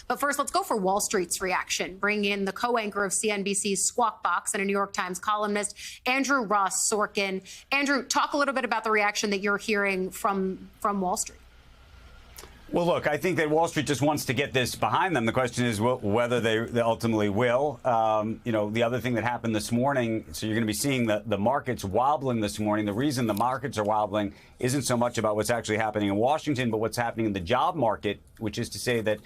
But first, let's go for Wall Street's reaction. Bring in the co-anchor of CNBC's Squawk Box and a New York Times columnist, Andrew Ross Sorkin. Andrew, talk a little bit about the reaction that you're hearing from Wall Street. Well, look, I think that Wall Street just wants to get this behind them. The question is whether they ultimately will. The other thing that happened this morning, so you're going to be seeing the markets wobbling this morning. The reason the markets are wobbling isn't so much about what's actually happening in Washington, but what's happening in the job market, which is to say that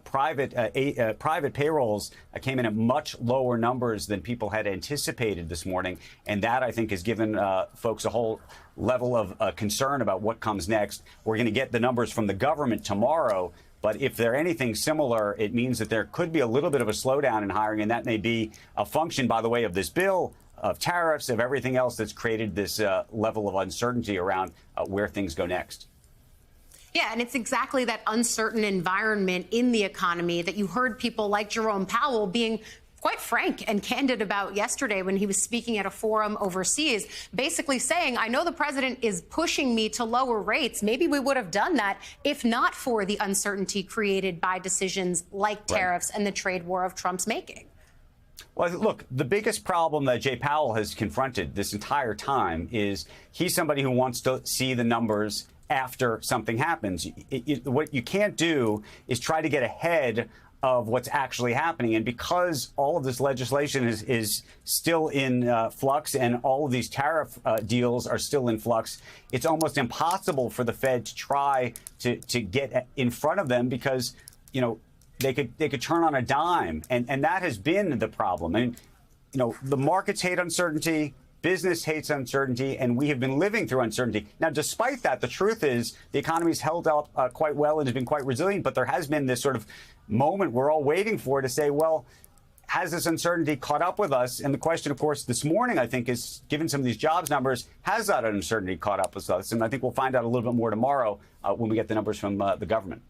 private payrolls came in at much lower numbers than people had anticipated this morning. And that, I think, has given folks a whole level of concern about what comes next. We're going to get the numbers from the government tomorrow. But if they're anything similar, it means that there could be a little bit of a slowdown in hiring. And that may be a function, by the way, of this bill, of tariffs, of everything else that's created this level of uncertainty around where things go next. Yeah, and it's exactly that uncertain environment in the economy that you heard people like Jerome Powell being quite frank and candid about yesterday when he was speaking at a forum overseas, basically saying, I know the president is pushing me to lower rates. Maybe we would have done that if not for the uncertainty created by decisions like tariffs and the trade war of Trump's making. Well, look, the biggest problem that Jay Powell has confronted this entire time is he's somebody who wants to see the numbers after something happens. What you can't do is try to get ahead of what's actually happening. And because all of this legislation is still in flux and all of these tariff deals are still in flux, it's almost impossible for the Fed to try to get in front of them because, they could turn on a dime. And that has been the problem. And, the markets hate uncertainty. Business hates uncertainty, and we have been living through uncertainty. Now, despite that, the truth is the economy's held up quite well and has been quite resilient, but there has been this sort of moment we're all waiting for to say, well, has this uncertainty caught up with us? And the question, of course, this morning, I think, is, given some of these jobs numbers, has that uncertainty caught up with us? And I think we'll find out a little bit more tomorrow when we get the numbers from the government.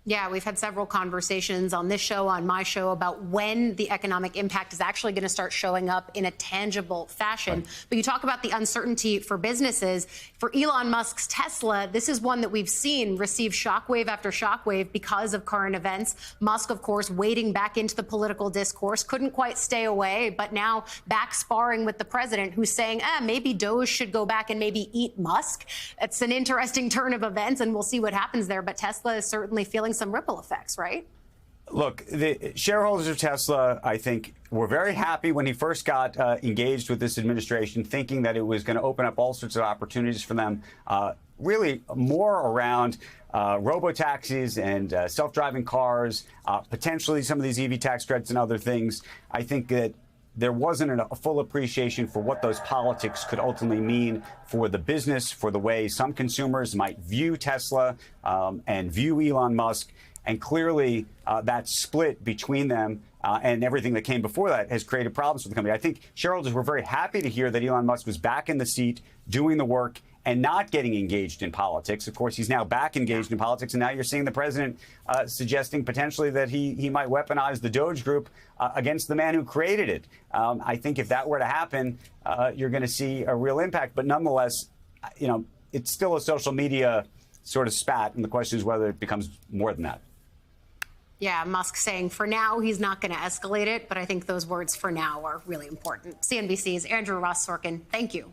Yeah, we've had several conversations on this show, on my show, about when the economic impact is actually going to start showing up in a tangible fashion. Right. But you talk about the uncertainty for businesses. For Elon Musk's Tesla, this is one that we've seen receive shockwave after shockwave because of current events. Musk, of course, wading back into the political discourse, couldn't quite stay away, but now back sparring with the president, who's saying, maybe Doge should go back and maybe eat Musk. It's an interesting turn of events, and we'll see what happens there. But Tesla is certainly feeling some ripple effects, right? Look, the shareholders of Tesla, I think, were very happy when he first got engaged with this administration, thinking that it was going to open up all sorts of opportunities for them, really more around robo-taxis and self-driving cars, potentially some of these EV tax credits and other things. I think that there wasn't a full appreciation for what those politics could ultimately mean for the business, for the way some consumers might view Tesla and view Elon Musk. And clearly, that split between them and everything that came before that has created problems for the company. I think shareholders were very happy to hear that Elon Musk was back in the seat, doing the work, and not getting engaged in politics. Of course, he's now back engaged in politics, and now you're seeing the president suggesting potentially that he might weaponize the Doge Group against the man who created it. I think if that were to happen, you're going to see a real impact. But nonetheless, it's still a social media sort of spat, and the question is whether it becomes more than that. Yeah, Musk saying for now he's not going to escalate it, but I think those words for now are really important. CNBC's Andrew Ross Sorkin, thank you.